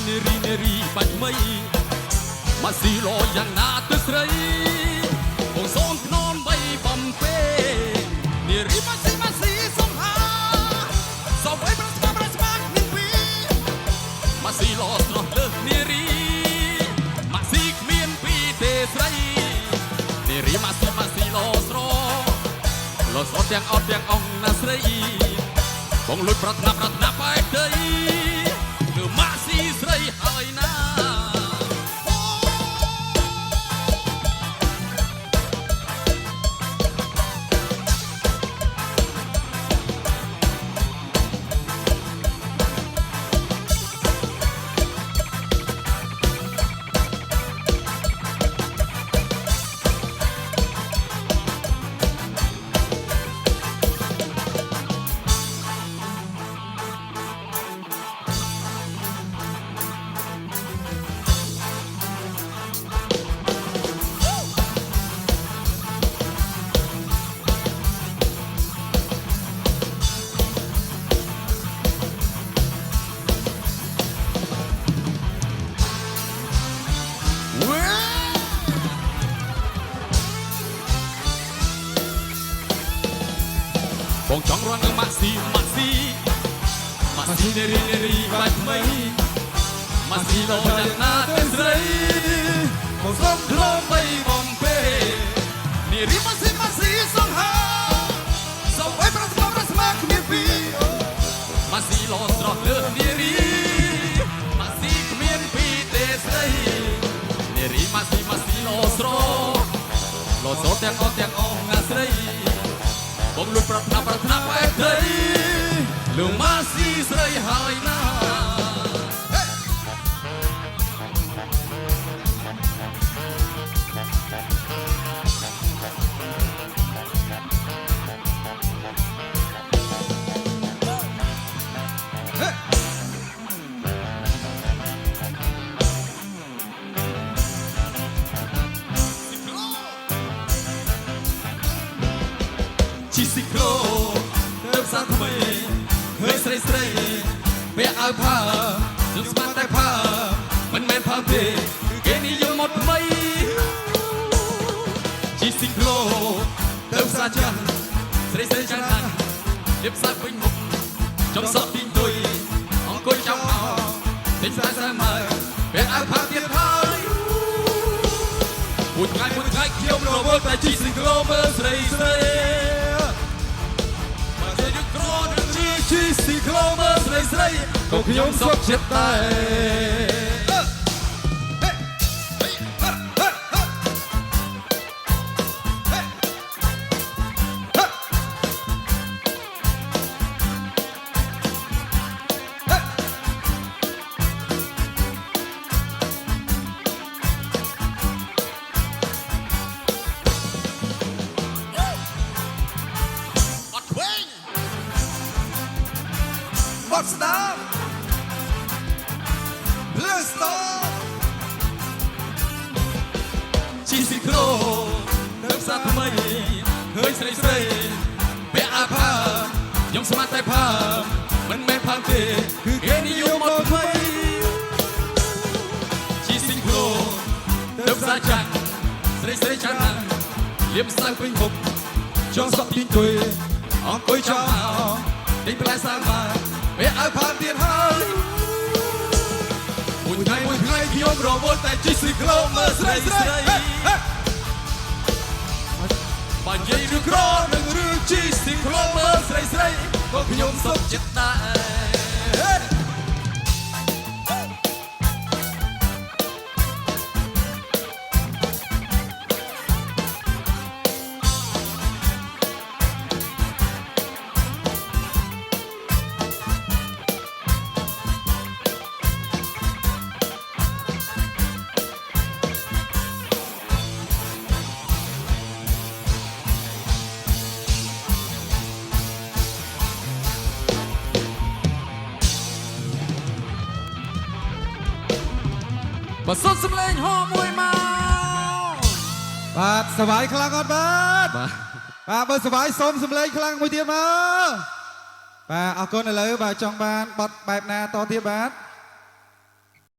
នារីបាច់មីមកស៊ីឡយ៉ាងណាទៅស្រីបងសូមភ្នំបីបំពេនារីមកស៊ីសំហាសពអីប្រស្មាមានពីមកស៊ីឡស្រស់លើនារីមកស៊ីគ្មានពីទេស្រីនារីមកស៊ីឡស្រស់លោស្រស់ទាំងអត់ទាំងអង្គណាស្រីបងលួចប្រាថ្នាបែកដីគឺម៉ាក់ស៊ីស្រីហើយណាបងចង់រត់នឹងម៉ាក់ស៊ីនារីបាច់មីម៉ាក់ស៊ីលោយ៉ាងណាទៅស្រីបងសុំក្លងបីបំពេនារីម៉ាក់ស៊ីសង្ហាសុំអីប្រស្មាគ្មានពីម៉ាក់ស៊ីលោស្រស់លើនារីម៉ាក់ស៊ីគ្មានពីទេស្រីនារីម៉ាក់ស៊ីលោស្រស់ទាំងអស់ទាំងអង្គណាស្រីបងលួចប្រាថ្នាបែកដីលោកម៉ាស៊ីស្រីហើយណាជីស៊ីក្លូទៅផ្សារថ្មីហើយស្រីពាក់អាវផាខ្ញុំស្មានតែផាមិនមែនផាទេគឺគេនិយមមកថ្មីជីស៊ីក្លូទៅផ្សារចាស់ស្រីចាស់ណាស់រៀបសារពេញមុខចំសក់ទីងទុយអង្គុយចាំអោទិញស្រាមើពាក់អាវផាទៀតហើយមួយថ្ងៃខ្ញុំរវល់តែជីស៊ីក្លូមើលស្រីជីស៊ីក្លូមើលស្រីក៏ខ្ញុំសុខចិត្តដែរស្ដាប់ភ្លើស្ទជីស៊ីក្លូទៅផ្សារថ្មីឃើញស្រីពាក់អាវផាខ្ញុំស្មានតែផាមិនមែនផាទេគឺគេនិយមមកថ្មីជីស៊ីក្លូទៅផ្សារចាស់ស្រីចាស់ណាស់លាបស្អាតពេញមុខចង់សក់ទីងទុយអង្គុយចាំអោទិញផ្លែសាមកពាក់អាវផាទៀតហើយមួយថ្ងៃខ្ញុំរវល់តែជីស៊ីក្លូមើលស្រីបាញ់និយាយឬក្រនឹងរឿងជីស៊ីក្លូមើលស្រីក៏ខ្ញុំសុខចិត្តដែរបើសុំសម្លេងហោមួយមកបាទសบายខ្លាំងអត់បាទបើសบายសុំសម្លេងខ្លាំងមួយទៀតមកបាទអរគុណឥឡូវបាទចង់បានបတ်បែបណាតទៀតបាទ